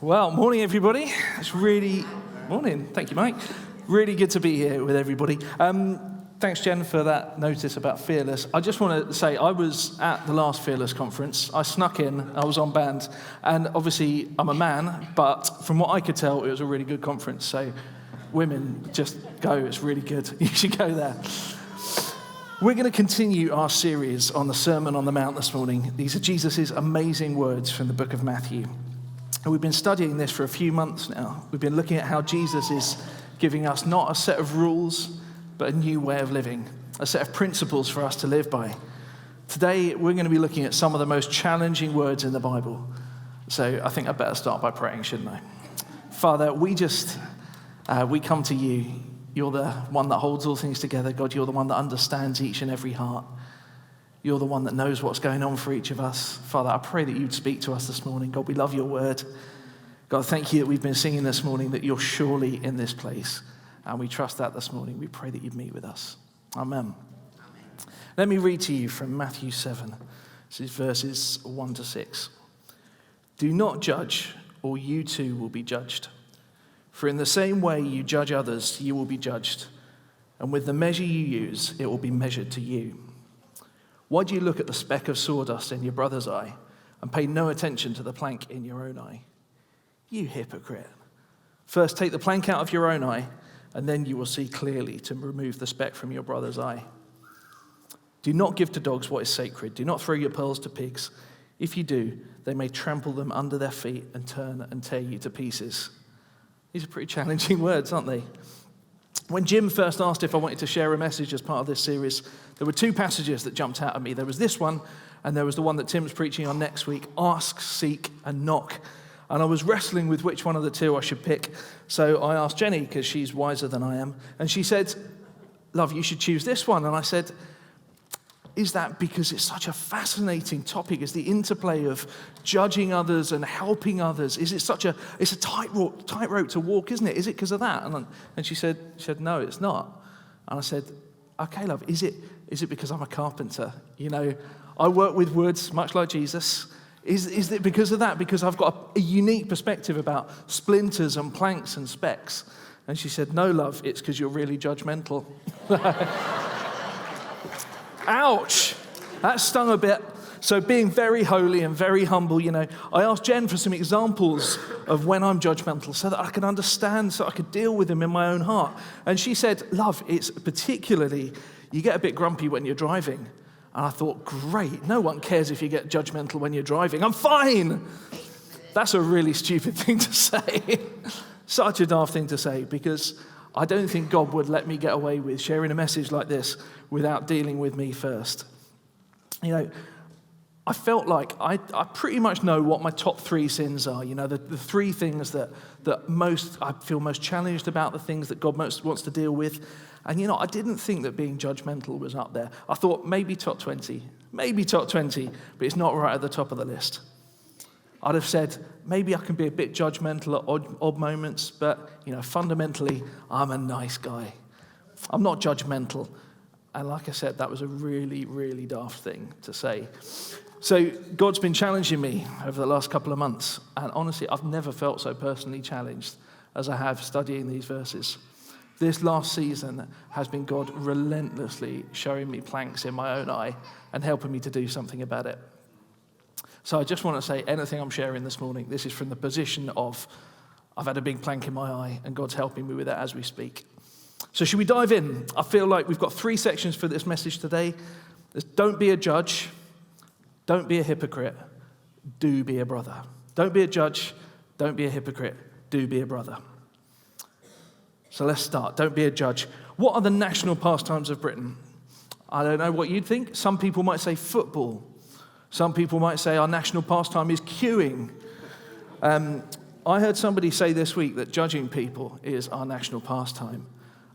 Well, morning, everybody. Morning. Thank you, Mike. Really good to be here with everybody. Thanks, Jen, for that notice about Fearless. I just want to say I was at the last Fearless conference. I snuck in. I was on band. And obviously, I'm a man, but from what I could tell, it was a really good conference. So women, just go. It's really good. You should go there. We're going to continue our series on the Sermon on the Mount this morning. These are Jesus' amazing words from the book of Matthew. And we've been studying this for a few months now. We've been looking at how Jesus is giving us not a set of rules, but a new way of living, a set of principles for us to live by. Today, we're going to be looking at some of the most challenging words in the Bible. So I think I better start by praying, shouldn't I? Father, we come to you. You're the one that holds all things together. God, you're the one that understands each and every heart. You're the one that knows what's going on for each of us. Father, I pray that you'd speak to us this morning. God, we love your word. God, thank you that we've been singing this morning that you're surely in this place. And we trust that this morning. We pray that you'd meet with us. Amen. Let me read to you from Matthew 7. This is verses 1 to 6. Do not judge, or you too will be judged. For in the same way you judge others, you will be judged. And with the measure you use, it will be measured to you. Why do you look at the speck of sawdust in your brother's eye and pay no attention to the plank in your own eye? You hypocrite. First take the plank out of your own eye, and then you will see clearly to remove the speck from your brother's eye. Do not give to dogs what is sacred. Do not throw your pearls to pigs. If you do, they may trample them under their feet and turn and tear you to pieces. These are pretty challenging words, aren't they? When Jim first asked if I wanted to share a message as part of this series, there were two passages that jumped out at me. There was this one, and there was the one that Tim's preaching on next week, ask, seek, and knock. And I was wrestling with which one of the two I should pick. So I asked Jenny, because she's wiser than I am, and she said, love, you should choose this one. And I said, is that because it's such a fascinating topic? Is the interplay of judging others and helping others? Is it it's a tightrope to walk, isn't it? Is it because of that? And she said, no, it's not. And I said, okay, love, is it because I'm a carpenter? You know, I work with wood, much like Jesus. Is it because of that? Because I've got a unique perspective about splinters and planks and specks. And she said, no, love, it's because you're really judgmental. Ouch! That stung a bit. So being very holy and very humble, you know, I asked Jen for some examples of when I'm judgmental so that I could understand, so I could deal with them in my own heart. And she said, love, it's particularly, you get a bit grumpy when you're driving. And I thought, great, no one cares if you get judgmental when you're driving. I'm fine. That's a really stupid thing to say. Such a daft thing to say, because I don't think God would let me get away with sharing a message like this without dealing with me first. You know, I felt like I pretty much know what my top three sins are. You know, the three things that I feel most challenged about, the things that God most wants to deal with. And, you know, I didn't think that being judgmental was up there. I thought maybe top 20, but it's not right at the top of the list. I'd have said, maybe I can be a bit judgmental at odd moments, but, you know, fundamentally, I'm a nice guy. I'm not judgmental. And like I said, that was a really, really daft thing to say. So God's been challenging me over the last couple of months. And honestly, I've never felt so personally challenged as I have studying these verses. This last season has been God relentlessly showing me planks in my own eye and helping me to do something about it. So I just want to say anything I'm sharing this morning, this is from the position of I've had a big plank in my eye and God's helping me with it as we speak. So should we dive in? I feel like we've got three sections for this message today. There's don't be a judge, don't be a hypocrite, do be a brother. Don't be a judge, don't be a hypocrite, do be a brother. So let's start. Don't be a judge. What are the national pastimes of Britain? I don't know what you'd think. Some people might say football. Some people might say our national pastime is queuing. I heard somebody say this week that judging people is our national pastime.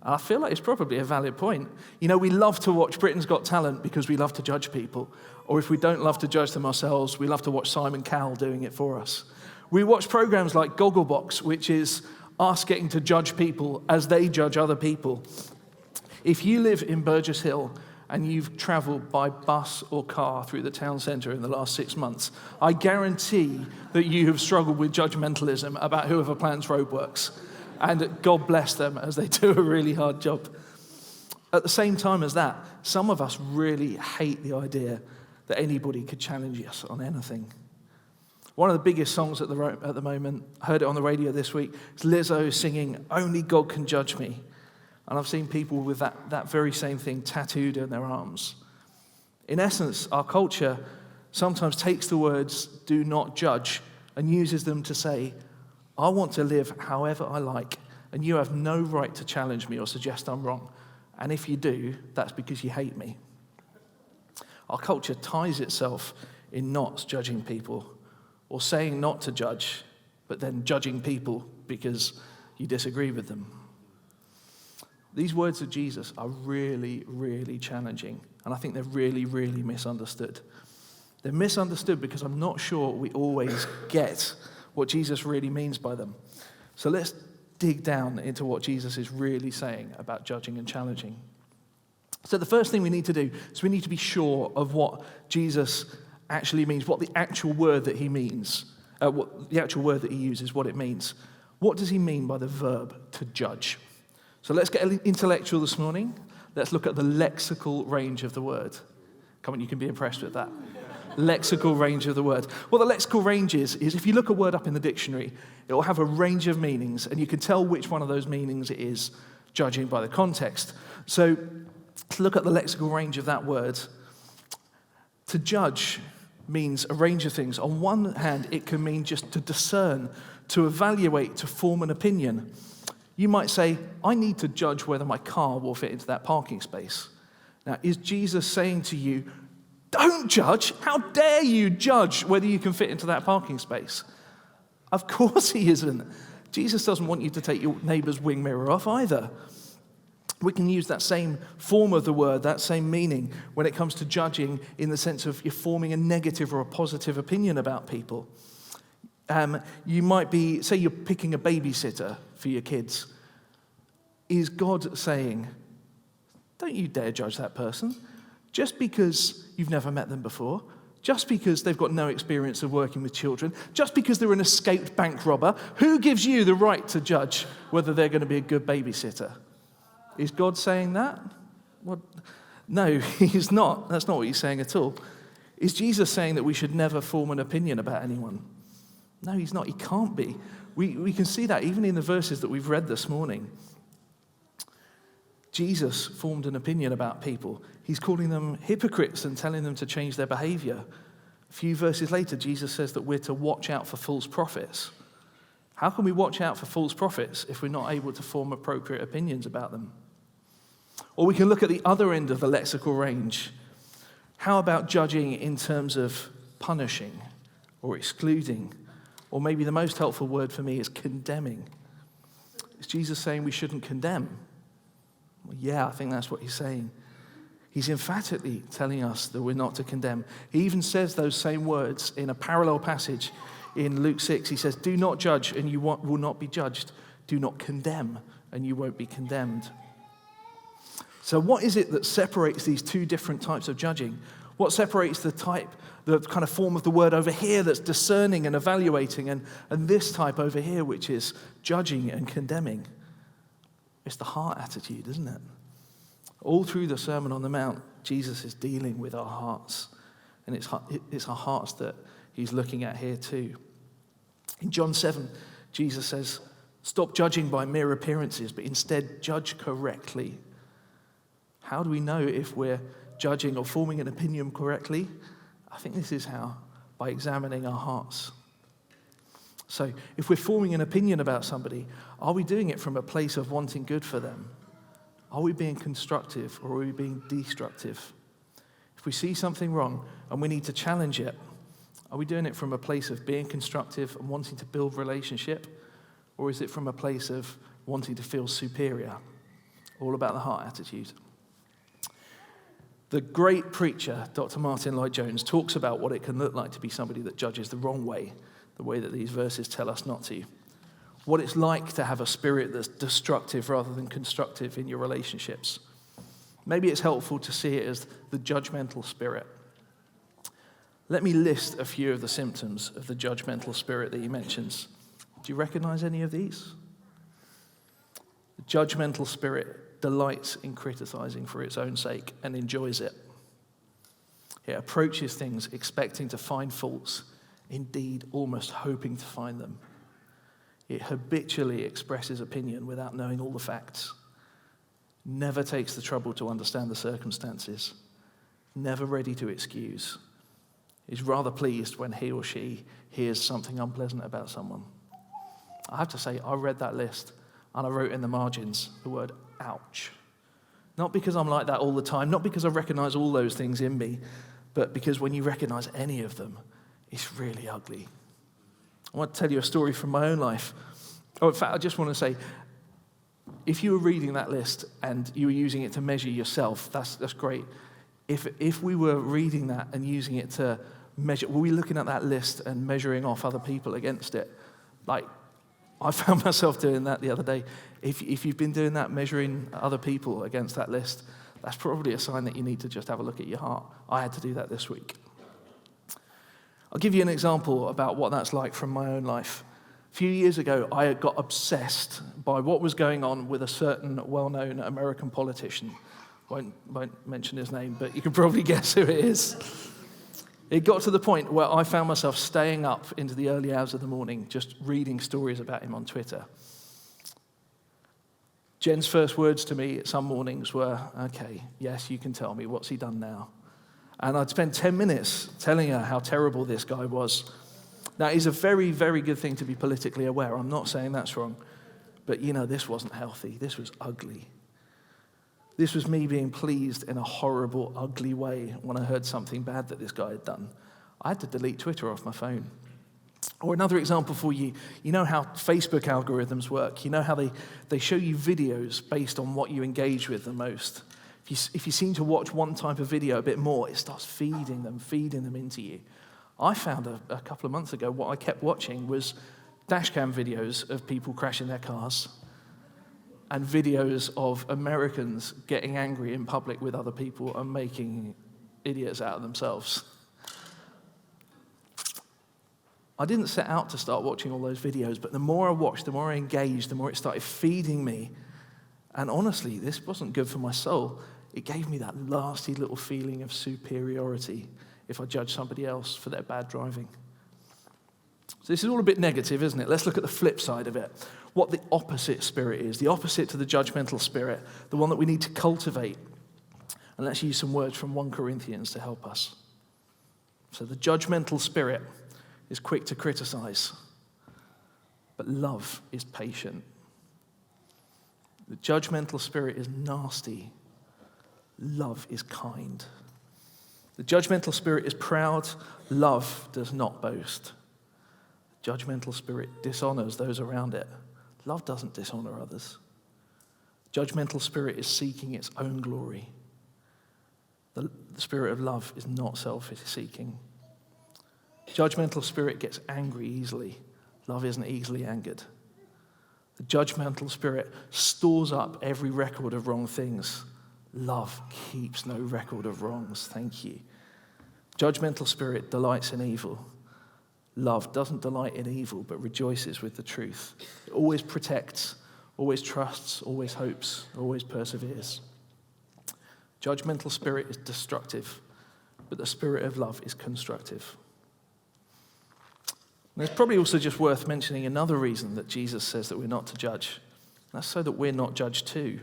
I feel like it's probably a valid point. You know, we love to watch Britain's Got Talent because we love to judge people. Or if we don't love to judge them ourselves, we love to watch Simon Cowell doing it for us. We watch programs like Gogglebox, which is us getting to judge people as they judge other people. If you live in Burgess Hill and you've traveled by bus or car through the town centre in the last 6 months, I guarantee that you have struggled with judgmentalism about whoever plans roadworks. And God bless them as they do a really hard job. At the same time as that, some of us really hate the idea that anybody could challenge us on anything. One of the biggest songs at the moment, I heard it on the radio this week, is Lizzo singing, "Only God Can Judge Me." And I've seen people with that very same thing tattooed on their arms. In essence, our culture sometimes takes the words, "do not judge," and uses them to say, I want to live however I like, and you have no right to challenge me or suggest I'm wrong. And if you do, that's because you hate me. Our culture ties itself in knots judging people, or saying not to judge, but then judging people because you disagree with them. These words of Jesus are really, really challenging, and I think they're really, really misunderstood. They're misunderstood because I'm not sure we always get what Jesus really means by them. So let's dig down into what Jesus is really saying about judging and challenging. So the first thing we need to do is we need to be sure of what Jesus actually means, what the actual word that he means, what the actual word that he uses, what it means. What does he mean by the verb to judge? So let's get intellectual this morning. Let's look at the lexical range of the word. Come on, you can be impressed with that. Lexical range of the word. What the lexical range is if you look a word up in the dictionary, it will have a range of meanings, and you can tell which one of those meanings it is, judging by the context. So to look at the lexical range of that word, to judge means a range of things. On one hand, it can mean just to discern, to evaluate, to form an opinion. You might say, I need to judge whether my car will fit into that parking space. Now, is Jesus saying to you, don't judge? How dare you judge whether you can fit into that parking space? Of course he isn't. Jesus doesn't want you to take your neighbor's wing mirror off either. We can use that same form of the word, that same meaning, when it comes to judging in the sense of you're forming a negative or a positive opinion about people. You might be, say you're picking a babysitter for your kids. Is God saying, don't you dare judge that person? Just because you've never met them before, just because they've got no experience of working with children, just because they're an escaped bank robber, who gives you the right to judge whether they're going to be a good babysitter? Is God saying that? What? No, he's not. That's not what he's saying at all. Is Jesus saying that we should never form an opinion about anyone? No, he's not. He can't be. We can see that even in the verses that we've read this morning. Jesus formed an opinion about people. He's calling them hypocrites and telling them to change their behavior. A few verses later, Jesus says that we're to watch out for false prophets. How can we watch out for false prophets if we're not able to form appropriate opinions about them? Or we can look at the other end of the lexical range. How about judging in terms of punishing or excluding? Or maybe the most helpful word for me is condemning. Is Jesus saying we shouldn't condemn? Well, yeah, I think that's what he's saying. He's emphatically telling us that we're not to condemn. He even says those same words in a parallel passage in Luke 6. He says, do not judge and you will not be judged. Do not condemn and you won't be condemned. So what is it that separates these two different types of judging? What separates the kind of form of the word over here that's discerning and evaluating and this type over here which is judging and condemning? It's the heart attitude, isn't it? All through the Sermon on the Mount, Jesus is dealing with our hearts. And it's our hearts that he's looking at here too. In John 7, Jesus says, stop judging by mere appearances, but instead judge correctly. How do we know if we're judging or forming an opinion correctly? I think this is how, by examining our hearts. So if we're forming an opinion about somebody, are we doing it from a place of wanting good for them? Are we being constructive or are we being destructive? If we see something wrong and we need to challenge it, are we doing it from a place of being constructive and wanting to build relationship? Or is it from a place of wanting to feel superior? All about the heart attitude. The great preacher, Dr. Martin Lloyd-Jones, talks about what it can look like to be somebody that judges the wrong way, the way that these verses tell us not to. What it's like to have a spirit that's destructive rather than constructive in your relationships. Maybe it's helpful to see it as the judgmental spirit. Let me list a few of the symptoms of the judgmental spirit that he mentions. Do you recognize any of these? The judgmental spirit delights in criticizing for its own sake and enjoys it. It approaches things expecting to find faults, indeed almost hoping to find them. It habitually expresses opinion without knowing all the facts, never takes the trouble to understand the circumstances, never ready to excuse, is rather pleased when he or she hears something unpleasant about someone. I have to say, I read that list and I wrote in the margins the word ouch. Not because I'm like that all the time, not because I recognize all those things in me, but because when you recognize any of them, it's really ugly. I want to tell you a story from my own life. Oh, in fact, I just want to say, if you were reading that list and you were using it to measure yourself, that's great. If we were reading that and using it to measure, were we looking at that list and measuring off other people against it? Like, I found myself doing that the other day. If you've been doing that, measuring other people against that list, that's probably a sign that you need to just have a look at your heart. I had to do that this week. I'll give you an example about what that's like from my own life. A few years ago, I got obsessed by what was going on with a certain well-known American politician. Won't mention his name, but you can probably guess who it is. It got to the point where I found myself staying up into the early hours of the morning, just reading stories about him on Twitter. Jen's first words to me some mornings were, okay, yes, you can tell me, what's he done now? And I'd spend 10 minutes telling her how terrible this guy was. Now, it's a very, very good thing to be politically aware. I'm not saying that's wrong. But, this wasn't healthy. This was ugly. This was me being pleased in a horrible, ugly way when I heard something bad that this guy had done. I had to delete Twitter off my phone. Or another example for you, you know how Facebook algorithms work. You know how they show you videos based on what you engage with the most. If you seem to watch one type of video a bit more, it starts feeding them into you. I found a couple of months ago what I kept watching was dashcam videos of people crashing their cars and videos of Americans getting angry in public with other people and making idiots out of themselves. I didn't set out to start watching all those videos, but the more I watched, the more I engaged, the more it started feeding me. And honestly, this wasn't good for my soul. It gave me that nasty little feeling of superiority if I judge somebody else for their bad driving. So this is all a bit negative, isn't it? Let's look at the flip side of it. What the opposite spirit is, the opposite to the judgmental spirit, the one that we need to cultivate. And let's use some words from 1 Corinthians to help us. So the judgmental spirit is quick to criticize, but love is patient. The judgmental spirit is nasty. Love is kind. The judgmental spirit is proud. Love does not boast. The judgmental spirit dishonors those around it. Love doesn't dishonor others. Judgmental spirit is seeking its own glory. The spirit of love is not selfish-seeking. Judgmental spirit gets angry easily. Love isn't easily angered. The judgmental spirit stores up every record of wrong things. Love keeps no record of wrongs. Thank you. Judgmental spirit delights in evil. Love doesn't delight in evil, but rejoices with the truth. It always protects, always trusts, always hopes, always perseveres. Judgmental spirit is destructive, but the spirit of love is constructive. And it's probably also just worth mentioning another reason that Jesus says that we're not to judge. That's so that we're not judged too.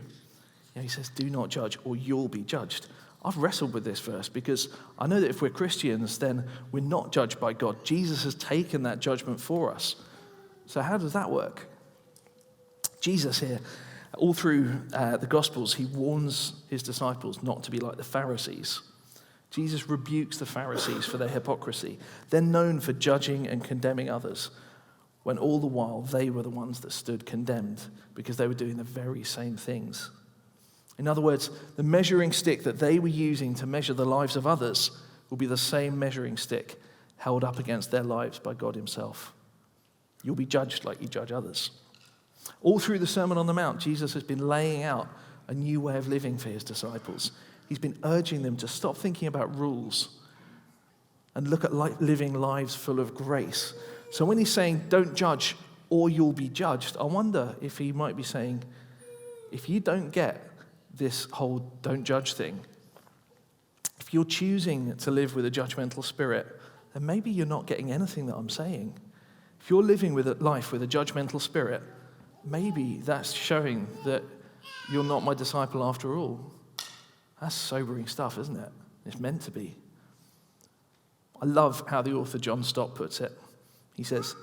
He says, do not judge or you'll be judged. I've wrestled with this verse because I know that if we're Christians, then we're not judged by God. Jesus has taken that judgment for us. So how does that work? Jesus here, all through the Gospels, he warns his disciples not to be like the Pharisees. Jesus rebukes the Pharisees for their hypocrisy. They're known for judging and condemning others, when all the while they were the ones that stood condemned because they were doing the very same things. In other words, the measuring stick that they were using to measure the lives of others will be the same measuring stick held up against their lives by God himself. You'll be judged like you judge others. All through the Sermon on the Mount, Jesus has been laying out a new way of living for his disciples. He's been urging them to stop thinking about rules and look at living lives full of grace. So when he's saying, don't judge or you'll be judged, I wonder if he might be saying, if you don't get this whole don't judge thing, if you're choosing to live with a judgmental spirit, then maybe you're not getting anything that I'm saying. If you're living with a life with a judgmental spirit, maybe that's showing that you're not my disciple after all. That's sobering stuff, isn't it? It's meant to be. I love how the author John Stott puts it. He says,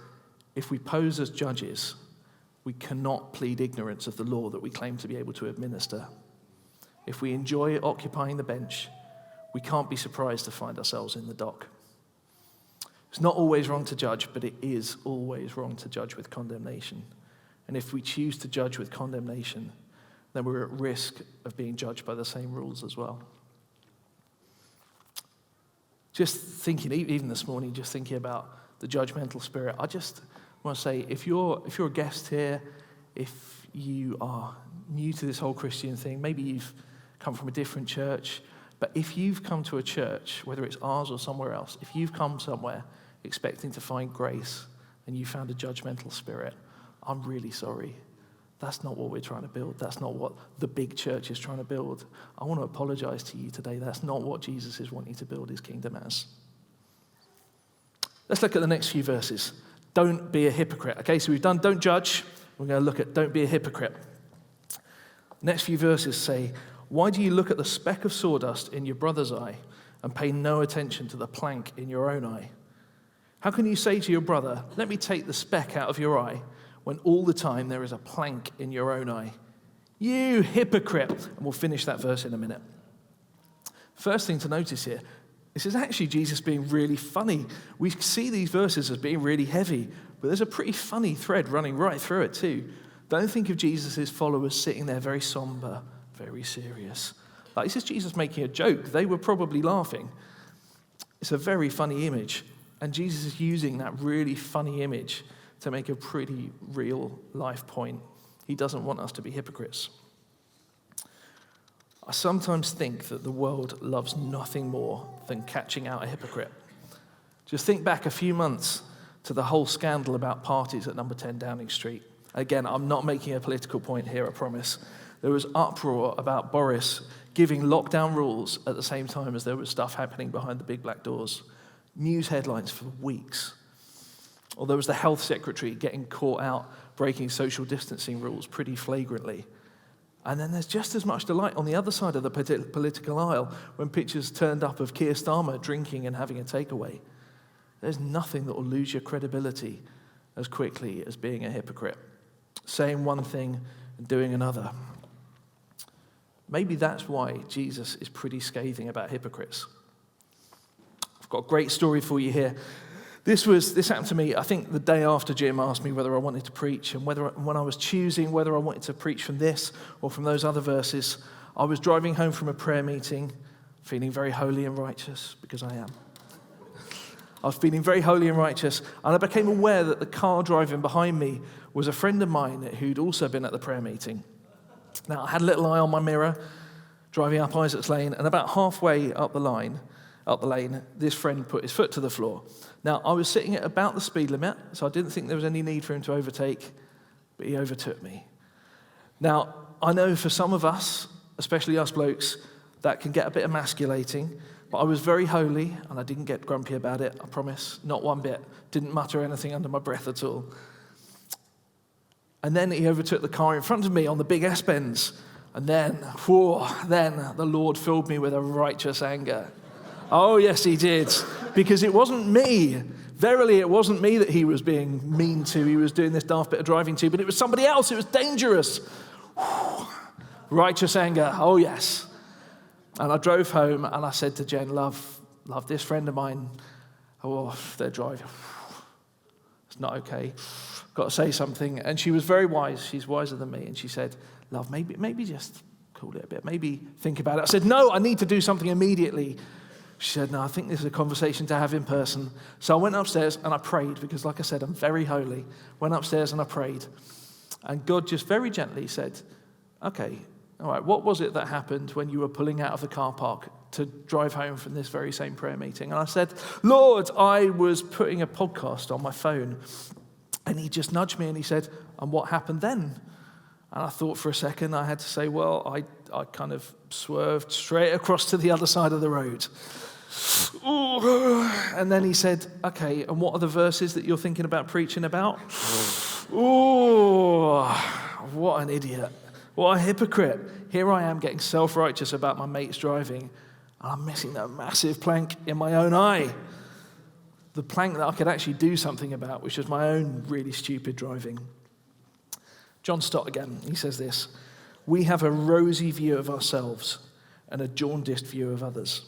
if we pose as judges, we cannot plead ignorance of the law that we claim to be able to administer. If we enjoy occupying the bench, we can't be surprised to find ourselves in the dock. It's not always wrong to judge, but it is always wrong to judge with condemnation. And if we choose to judge with condemnation, then we're at risk of being judged by the same rules as well. Just thinking, even this morning, just thinking about the judgmental spirit, I just want to say, if you're a guest here, if you are new to this whole Christian thing, maybe you've come from a different church, but if you've come to a church, whether it's ours or somewhere else, if you've come somewhere expecting to find grace and you found a judgmental spirit, I'm really sorry. That's not what we're trying to build. That's not what the big church is trying to build. I want to apologize to you today. That's not what Jesus is wanting to build his kingdom as. Let's look at the next few verses. Don't be a hypocrite. Okay, so we've done don't judge. We're going to look at don't be a hypocrite. Next few verses say, why do you look at the speck of sawdust in your brother's eye and pay no attention to the plank in your own eye? How can you say to your brother, let me take the speck out of your eye, when all the time there is a plank in your own eye? You hypocrite. And we'll finish that verse in a minute. First thing to notice here, this is actually Jesus being really funny. We see these verses as being really heavy, but there's a pretty funny thread running right through it too. Don't think of Jesus' followers sitting there very somber, very serious. Like, this is Jesus making a joke. They were probably laughing. It's a very funny image, and Jesus is using that really funny image to make a pretty real life point. He doesn't want us to be hypocrites. I sometimes think that the world loves nothing more than catching out a hypocrite. Just think back a few months to the whole scandal about parties at number 10 Downing Street. Again, I'm not making a political point here, I promise. There was uproar about Boris giving lockdown rules at the same time as there was stuff happening behind the big black doors. News headlines for weeks. Or there was the health secretary getting caught out breaking social distancing rules pretty flagrantly. And then there's just as much delight on the other side of the political aisle when pictures turned up of Keir Starmer drinking and having a takeaway. There's nothing that will lose your credibility as quickly as being a hypocrite, saying one thing and doing another. Maybe that's why Jesus is pretty scathing about hypocrites. I've got a great story for you here. This happened to me, I think, the day after Jim asked me whether I wanted to preach, and when I was choosing whether I wanted to preach from this or from those other verses. I was driving home from a prayer meeting, feeling very holy and righteous, because I am. I was feeling very holy and righteous, and I became aware that the car driving behind me was a friend of mine who'd also been at the prayer meeting. Now, I had a little eye on my mirror, driving up Isaac's Lane, and about halfway up the lane, this friend put his foot to the floor. Now, I was sitting at about the speed limit, so I didn't think there was any need for him to overtake, but he overtook me. Now, I know for some of us, especially us blokes, that can get a bit emasculating, but I was very holy, and I didn't get grumpy about it, I promise, not one bit. Didn't mutter anything under my breath at all. And then he overtook the car in front of me on the big S-bends, and then the Lord filled me with a righteous anger. Oh, yes, he did. Because it wasn't me. Verily, it wasn't me that he was being mean to. He was doing this daft bit of driving to, but it was somebody else. It was dangerous. Righteous anger. Oh, yes. And I drove home and I said to Jen, love, this friend of mine, they're driving. It's not okay. Got to say something. And she was very wise. She's wiser than me. And she said, love, maybe just cool it a bit. Maybe think about it. I said, no, I need to do something immediately. She said, no, I think this is a conversation to have in person. So I went upstairs and I prayed because, like I said, I'm very holy. Went upstairs and I prayed. And God just very gently said, okay, All right, what was it that happened when you were pulling out of the car park to drive home from this very same prayer meeting? And I said, Lord, I was putting a podcast on my phone. And he just nudged me and he said, and what happened then? And I thought for a second. I had to say, well, I kind of swerved straight across to the other side of the road. Ooh. And then he said, okay, and what are the verses that you're thinking about preaching about? Oh, what an idiot. What a hypocrite. Here I am getting self-righteous about my mate's driving, and I'm missing that massive plank in my own eye. The plank that I could actually do something about, which was my own really stupid driving. John Stott again, he says this: we have a rosy view of ourselves and a jaundiced view of others.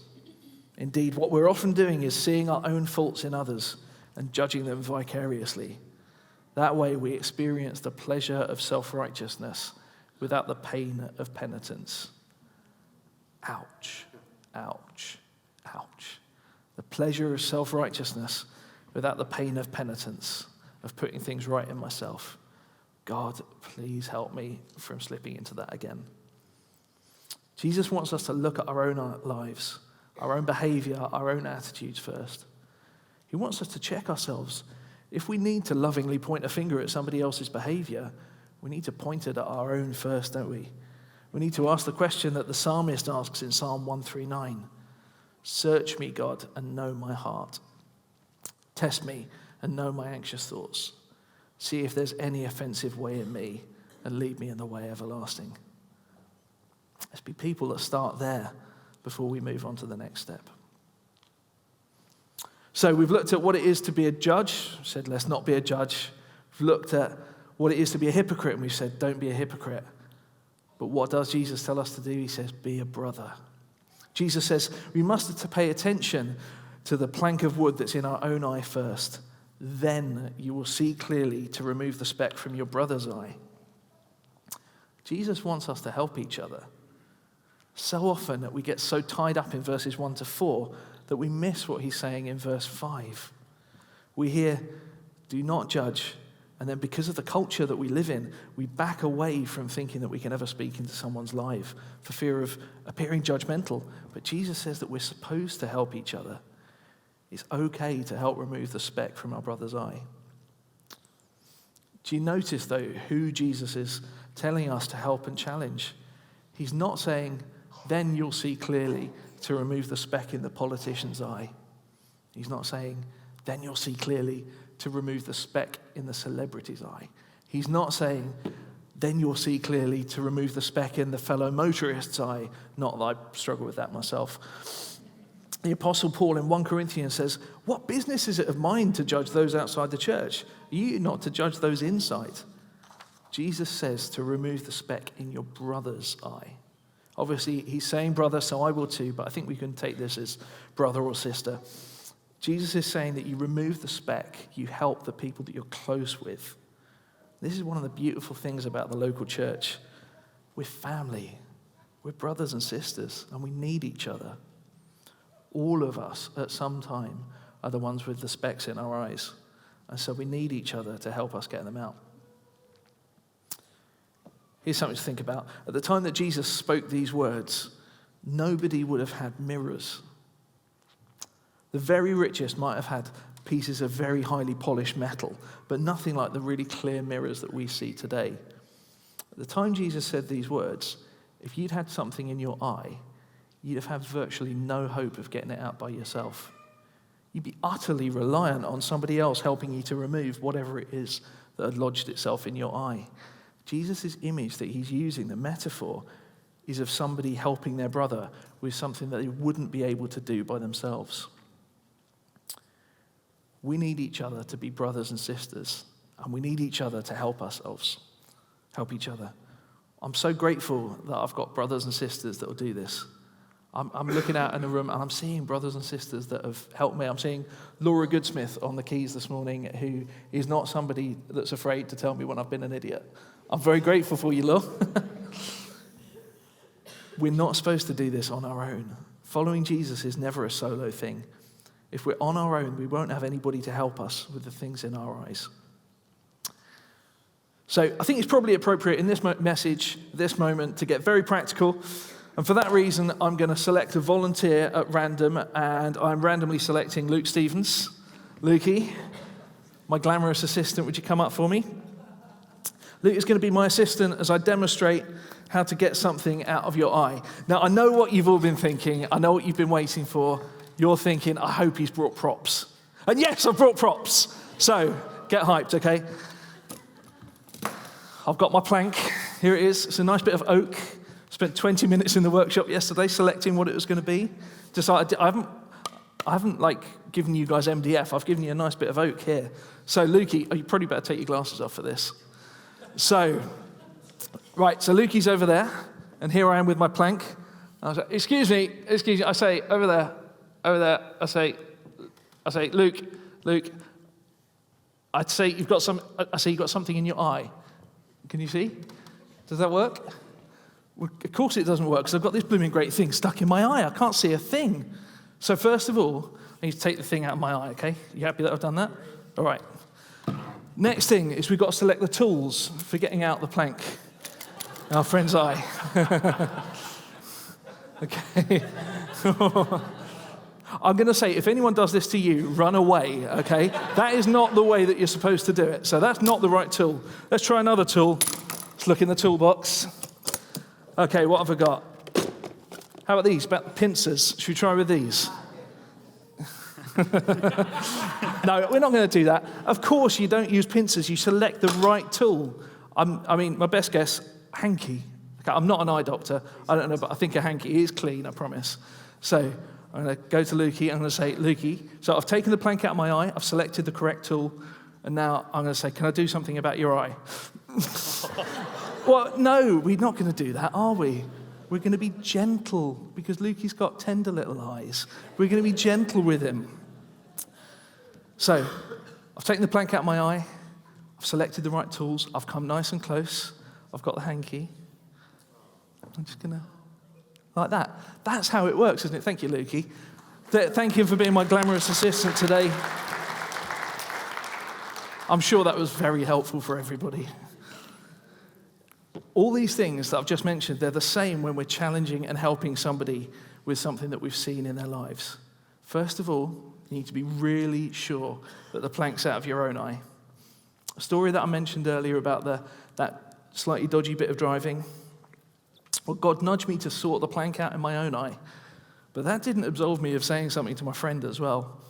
Indeed, what we're often doing is seeing our own faults in others and judging them vicariously. That way we experience the pleasure of self-righteousness without the pain of penitence. Ouch, ouch, ouch. The pleasure of self-righteousness without the pain of penitence, of putting things right in myself. God, please help me from slipping into that again. Jesus wants us to look at our own lives, our own behavior, our own attitudes first. He wants us to check ourselves. If we need to lovingly point a finger at somebody else's behavior, we need to point it at our own first, don't we? We need to ask the question that the psalmist asks in Psalm 139. Search me, God, and know my heart. Test me and know my anxious thoughts. See if there's any offensive way in me and lead me in the way everlasting. Let's be people that start there before we move on to the next step. So we've looked at what it is to be a judge. We said, let's not be a judge. We've looked at what it is to be a hypocrite, and we've said, don't be a hypocrite. But what does Jesus tell us to do? He says, be a brother. Jesus says we must pay attention to the plank of wood that's in our own eye first. Then you will see clearly to remove the speck from your brother's eye. Jesus wants us to help each other. So often that we get so tied up in verses 1 to 4 that we miss what he's saying in verse 5. We hear, do not judge. And then because of the culture that we live in, we back away from thinking that we can ever speak into someone's life for fear of appearing judgmental. But Jesus says that we're supposed to help each other. It's okay to help remove the speck from our brother's eye. Do you notice, though, who Jesus is telling us to help and challenge? He's not saying, then you'll see clearly to remove the speck in the politician's eye. He's not saying, then you'll see clearly to remove the speck in the celebrity's eye. He's not saying, then you'll see clearly to remove the speck in the fellow motorist's eye. Not that I struggle with that myself. The Apostle Paul in 1 Corinthians says, what business is it of mine to judge those outside the church? You not to judge those inside. Jesus says to remove the speck in your brother's eye. Obviously, he's saying brother, so I will too, but I think we can take this as brother or sister. Jesus is saying that you remove the speck, you help the people that you're close with. This is one of the beautiful things about the local church. We're family. We're brothers and sisters, and we need each other. All of us, at some time, are the ones with the specks in our eyes. And so we need each other to help us get them out. Here's something to think about. At the time that Jesus spoke these words, nobody would have had mirrors. The very richest might have had pieces of very highly polished metal, but nothing like the really clear mirrors that we see today. At the time Jesus said these words, if you'd had something in your eye, you'd have had virtually no hope of getting it out by yourself. You'd be utterly reliant on somebody else helping you to remove whatever it is that had lodged itself in your eye. Jesus' image that he's using, the metaphor, is of somebody helping their brother with something that they wouldn't be able to do by themselves. We need each other to be brothers and sisters, and we need each other to help ourselves, help each other. I'm so grateful that I've got brothers and sisters that will do this. I'm looking out in the room and I'm seeing brothers and sisters that have helped me. I'm seeing Laura Goodsmith on the keys this morning, who is not somebody that's afraid to tell me when I've been an idiot. I'm very grateful for you, Laura. We're not supposed to do this on our own. Following Jesus is never a solo thing. If we're on our own, we won't have anybody to help us with the things in our eyes. So I think it's probably appropriate in this message this moment to get very practical. And for that reason, I'm going to select a volunteer at random, and I'm randomly selecting Luke Stevens. Lukey, my glamorous assistant, would you come up for me? Luke is going to be my assistant as I demonstrate how to get something out of your eye. Now, I know what you've all been thinking. I know what you've been waiting for. You're thinking, I hope he's brought props. And yes, I've brought props. So, get hyped, okay? I've got my plank. Here it is. It's a nice bit of oak. Spent 20 minutes in the workshop yesterday selecting what it was going to be. I haven't given you guys MDF. I've given you a nice bit of oak here. So, Lukey, you probably better take your glasses off for this. So, right, so Lukey's over there, and here I am with my plank. I was like, excuse me, I say, over there, I say, Luke, I'd say you've got something in your eye. Can you see? Does that work? Well, of course it doesn't work, because I've got this blooming great thing stuck in my eye. I can't see a thing. So first of all, I need to take the thing out of my eye, okay? You happy that I've done that? All right. Next thing is we've got to select the tools for getting out the plank. Our friend's eye. Okay. I'm going to say, if anyone does this to you, run away, okay? That is not the way that you're supposed to do it. So that's not the right tool. Let's try another tool. Let's look in the toolbox. Okay, what have I got? How about these? About the pincers. Should we try with these? No, we're not going to do that. Of course, you don't use pincers. You select the right tool. My best guess, hanky. Okay, I'm not an eye doctor. I don't know, but I think a hanky is clean, I promise. So I'm going to go to Lukey. I'm going to say, Lukey, so I've taken the plank out of my eye. I've selected the correct tool. And now I'm going to say, can I do something about your eye? Well, no, we're not going to do that, are we? We're going to be gentle, because Lukey's got tender little eyes. We're going to be gentle with him. So, I've taken the plank out of my eye. I've selected the right tools. I've come nice and close. I've got the hanky. I'm just going to, like that. That's how it works, isn't it? Thank you, Lukey. Thank you for being my glamorous assistant today. I'm sure that was very helpful for everybody. All these things that I've just mentioned, they're the same when we're challenging and helping somebody with something that we've seen in their lives. First of all, you need to be really sure that the plank's out of your own eye. A story that I mentioned earlier about that slightly dodgy bit of driving. Well, God nudged me to sort the plank out in my own eye. But that didn't absolve me of saying something to my friend as well.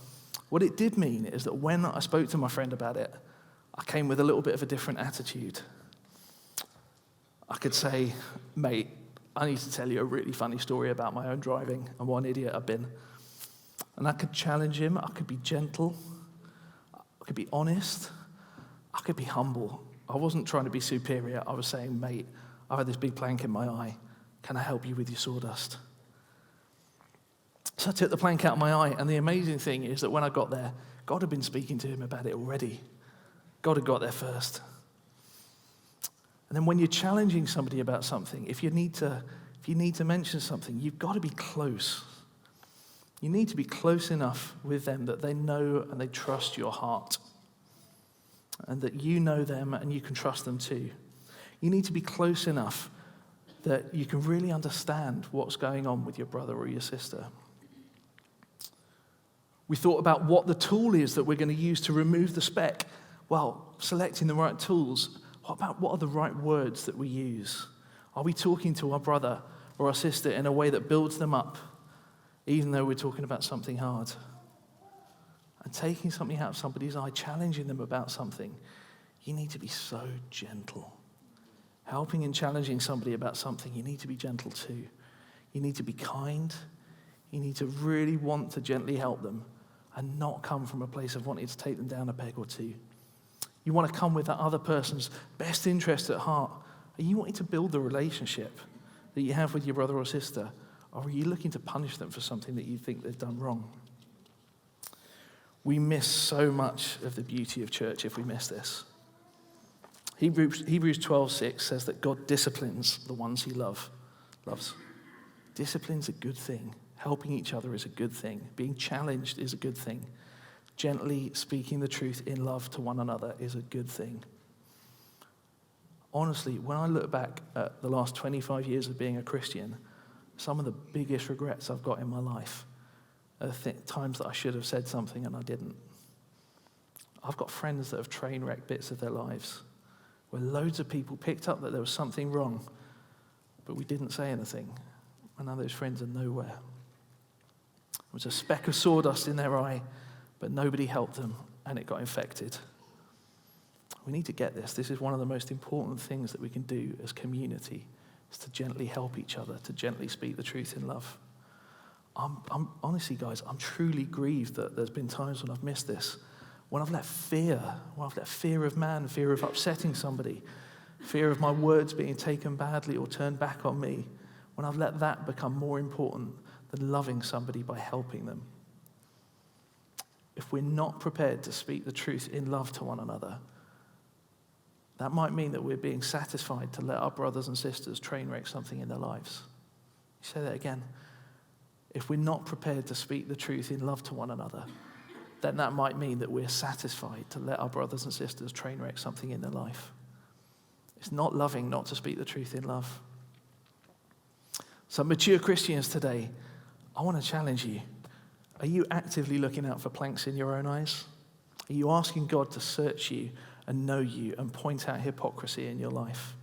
What it did mean is that when I spoke to my friend about it, I came with a little bit of a different attitude. I could say, mate, I need to tell you a really funny story about my own driving and what an idiot I've been. And I could challenge him. I could be gentle. I could be honest. I could be humble. I wasn't trying to be superior. I was saying, mate, I've had this big plank in my eye. Can I help you with your sawdust? So I took the plank out of my eye, and the amazing thing is that when I got there, God had been speaking to him about it already. God had got there first. And then when you're challenging somebody about something, if you need to mention something, you've got to be close. You need to be close enough with them that they know and they trust your heart, and that you know them and you can trust them too. You need to be close enough that you can really understand what's going on with your brother or your sister. We thought about what the tool is that we're going to use to remove the speck. Well, selecting the right tools. What are the right words that we use? Are we talking to our brother or our sister in a way that builds them up, even though we're talking about something hard? And taking something out of somebody's eye, challenging them about something, you need to be so gentle. Helping and challenging somebody about something, you need to be gentle too. You need to be kind. You need to really want to gently help them and not come from a place of wanting to take them down a peg or two. You want to come with that other person's best interest at heart. Are you wanting to build the relationship that you have with your brother or sister? Or are you looking to punish them for something that you think they've done wrong? We miss so much of the beauty of church if we miss this. Hebrews 12:6 says that God disciplines the ones he loves. Discipline's a good thing. Helping each other is a good thing. Being challenged is a good thing. Gently speaking the truth in love to one another is a good thing. Honestly, when I look back at the last 25 years of being a Christian, some of the biggest regrets I've got in my life are times that I should have said something and I didn't. I've got friends that have train wrecked bits of their lives where loads of people picked up that there was something wrong, but we didn't say anything. And now those friends are nowhere. There was a speck of sawdust in their eye, but nobody helped them, and it got infected. We need to get this. This is one of the most important things that we can do as community, is to gently help each other, to gently speak the truth in love. I'm honestly, guys, I'm truly grieved that there's been times when I've missed this. When I've let fear of man, fear of upsetting somebody, fear of my words being taken badly or turned back on me, when I've let that become more important than loving somebody by helping them. If we're not prepared to speak the truth in love to one another, that might mean that we're being satisfied to let our brothers and sisters train wreck something in their lives. Say that again. If we're not prepared to speak the truth in love to one another, then that might mean that we're satisfied to let our brothers and sisters train wreck something in their life. It's not loving not to speak the truth in love. So mature Christians today, I want to challenge you. Are you actively looking out for planks in your own eyes? Are you asking God to search you and know you and point out hypocrisy in your life?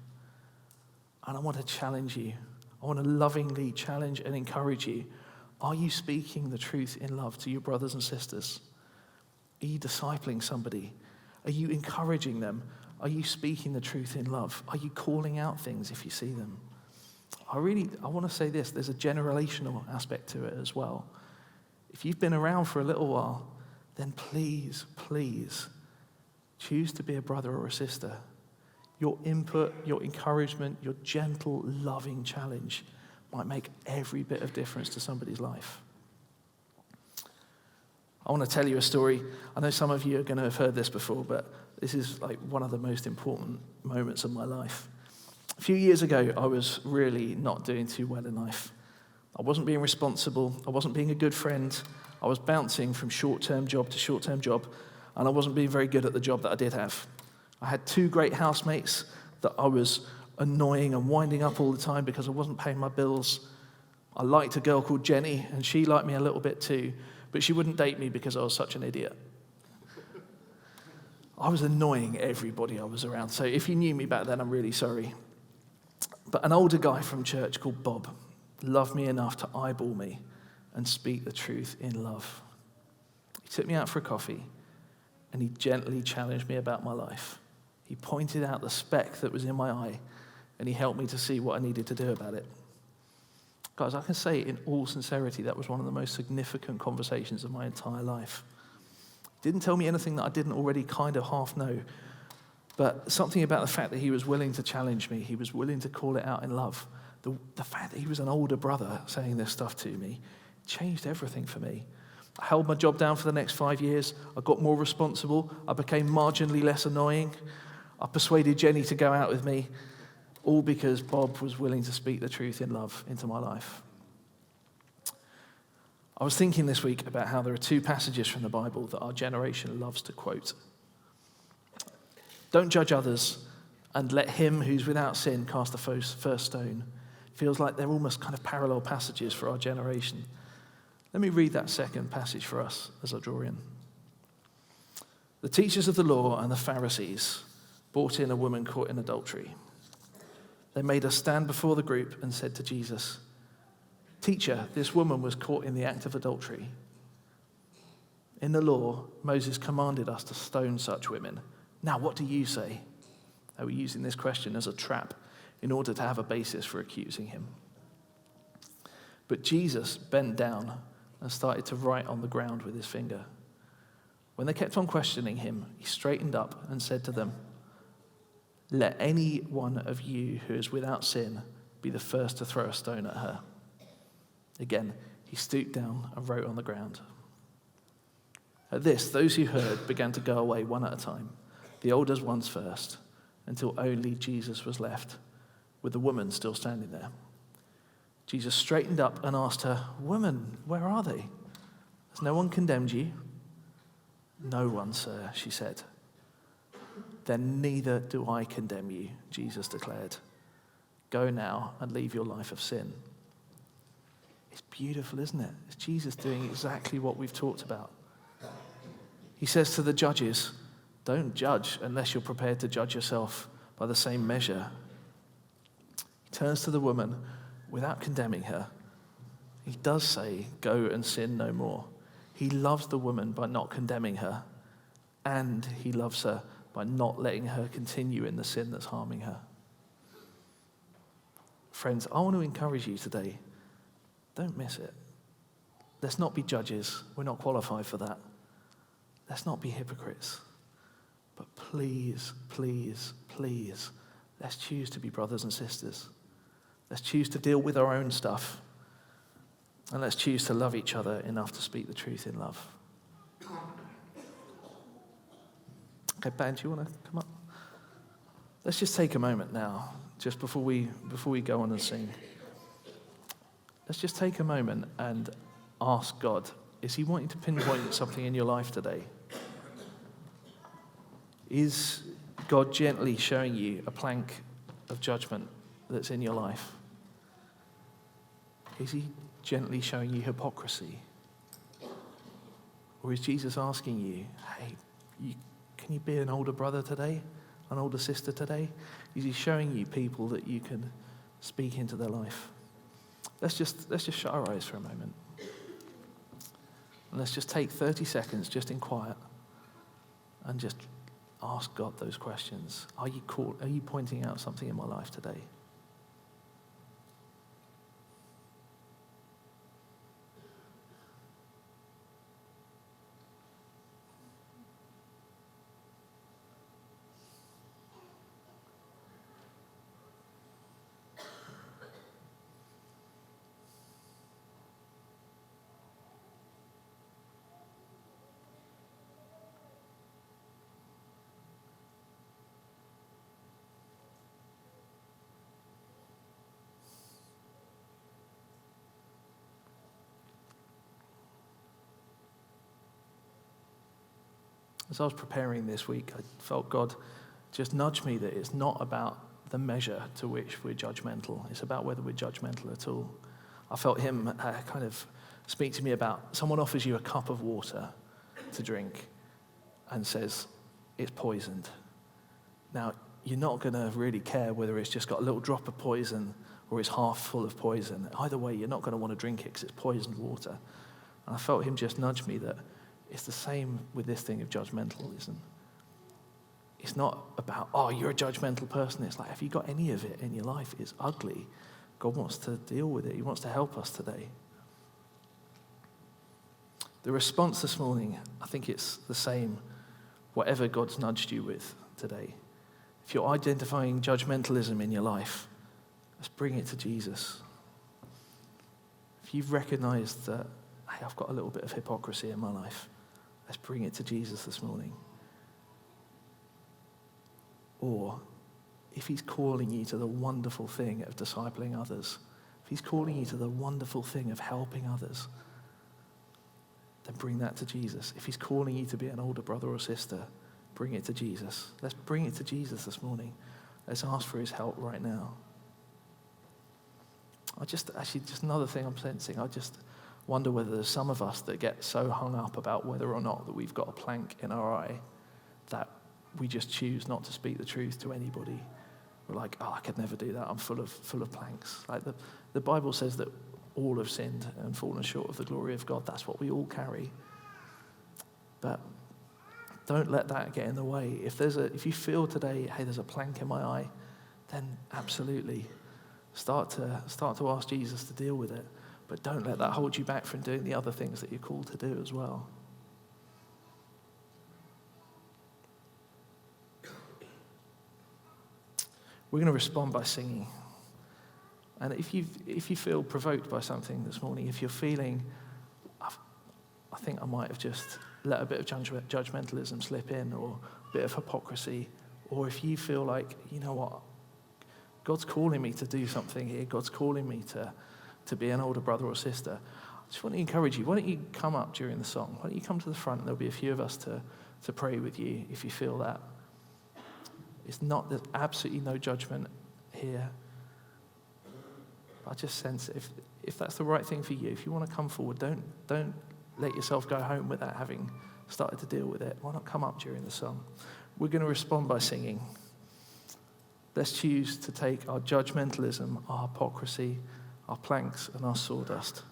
And I want to challenge you. I want to lovingly challenge and encourage you. Are you speaking the truth in love to your brothers and sisters? Are you discipling somebody? Are you encouraging them? Are you speaking the truth in love? Are you calling out things if you see them? I want to say this, there's a generational aspect to it as well. If you've been around for a little while, then please choose to be a brother or a sister. Your input, your encouragement, your gentle, loving challenge might make every bit of difference to somebody's life. I want to tell you a story. I know some of you are going to have heard this before, but this is like one of the most important moments of my life. A few years ago, I was really not doing too well in life. I wasn't being responsible. I wasn't being a good friend. I was bouncing from short-term job to short-term job, and I wasn't being very good at the job that I did have. I had 2 great housemates that I was annoying and winding up all the time because I wasn't paying my bills. I liked a girl called Jenny, and she liked me a little bit too, but she wouldn't date me because I was such an idiot. I was annoying everybody I was around, so if you knew me back then, I'm really sorry. But an older guy from church called Bob loved me enough to eyeball me and speak the truth in love. He took me out for a coffee, and he gently challenged me about my life. He pointed out the speck that was in my eye, and he helped me to see what I needed to do about it. Guys, I can say in all sincerity, that was one of the most significant conversations of my entire life. He didn't tell me anything that I didn't already kind of half know, but something about the fact that he was willing to challenge me, he was willing to call it out in love. The fact that he was an older brother saying this stuff to me changed everything for me. I held my job down for the next 5 years. I got more responsible. I became marginally less annoying. I persuaded Jenny to go out with me, all because Bob was willing to speak the truth in love into my life. I was thinking this week about how there are 2 passages from the Bible that our generation loves to quote. Don't judge others, and let him who's without sin cast the first stone. Feels like they're almost kind of parallel passages for our generation. Let me read that second passage for us as I draw in. The teachers of the law and the Pharisees brought in a woman caught in adultery. They made her stand before the group and said to Jesus, "Teacher, this woman was caught in the act of adultery. In the law, Moses commanded us to stone such women. Now, what do you say?" They were using this question as a trap in order to have a basis for accusing him. But Jesus bent down and started to write on the ground with his finger. When they kept on questioning him, he straightened up and said to them, "Let any one of you who is without sin be the first to throw a stone at her." Again, he stooped down and wrote on the ground. At this, those who heard began to go away one at a time, the oldest ones first, until only Jesus was left, with the woman still standing there. Jesus straightened up and asked her, "Woman, where are they? Has no one condemned you?" "No one, sir," she said. then neither do I condemn you, Jesus declared. Go now and leave your life of sin. It's beautiful, isn't it? It's Jesus doing exactly what we've talked about. He says to the judges, don't judge unless you're prepared to judge yourself by the same measure. He turns to the woman without condemning her. He does say, go and sin no more. He loves the woman by not condemning her, and he loves her by not letting her continue in the sin that's harming her. Friends, I want to encourage you today, don't miss it. Let's not be judges. We're not qualified for that. Let's not be hypocrites. But please, please, please, let's choose to be brothers and sisters. Let's choose to deal with our own stuff. And let's choose to love each other enough to speak the truth in love. Okay, band, do you want to come up? Let's just take a moment now, just before we go on and sing. Let's just take a moment and ask God, is he wanting to pinpoint something in your life today? Is God gently showing you a plank of judgment that's in your life? Is he gently showing you hypocrisy? Or is Jesus asking you, hey, can you be an older brother today? An older sister today? Is he showing you people that you can speak into their life? Let's just shut our eyes for a moment. And let's just take 30 seconds just in quiet and just ask God those questions. Are you pointing out something in my life today? As I was preparing this week, I felt God just nudge me that it's not about the measure to which we're judgmental. It's about whether we're judgmental at all. I felt him kind of speak to me about someone offers you a cup of water to drink and says it's poisoned. Now, you're not going to really care whether it's just got a little drop of poison or it's half full of poison. Either way, you're not going to want to drink it because it's poisoned water. And I felt him just nudge me that it's the same with this thing of judgmentalism. It's not about, oh, you're a judgmental person. It's like, have you got any of it in your life? It's ugly. God wants to deal with it. He wants to help us today. The response this morning, I think it's the same, whatever God's nudged you with today. If you're identifying judgmentalism in your life, let's bring it to Jesus. If you've recognized that, hey, I've got a little bit of hypocrisy in my life, let's bring it to Jesus this morning. Or if he's calling you to the wonderful thing of discipling others, if he's calling you to the wonderful thing of helping others, then bring that to Jesus. If he's calling you to be an older brother or sister, bring it to Jesus. Let's bring it to Jesus this morning. Let's ask for his help right now. Just another thing I'm sensing, I just wonder whether there's some of us that get so hung up about whether or not that we've got a plank in our eye that we just choose not to speak the truth to anybody. We're like, oh, I could never do that. I'm full of planks. Like the Bible says that all have sinned and fallen short of the glory of God. That's what we all carry. But don't let that get in the way. If you feel today, hey, there's a plank in my eye, then absolutely start to ask Jesus to deal with it. But don't let that hold you back from doing the other things that you're called to do as well. We're going to respond by singing. And if you feel provoked by something this morning, if you're feeling, I think I might have just let a bit of judgmentalism slip in, or a bit of hypocrisy, or if you feel like, you know what, God's calling me to do something here, God's calling me to be an older brother or sister, I just want to encourage you. Why don't you come up during the song? Why don't you come to the front? There'll be a few of us to pray with you if you feel that. There's absolutely no judgment here. I just sense if that's the right thing for you, if you want to come forward, don't let yourself go home without having started to deal with it. Why not come up during the song? We're going to respond by singing. Let's choose to take our judgmentalism, our hypocrisy, our planks and our sawdust.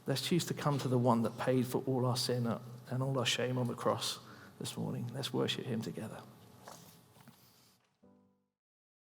Let's choose to come to the one that paid for all our sin and all our shame on the cross this morning. Let's worship him together.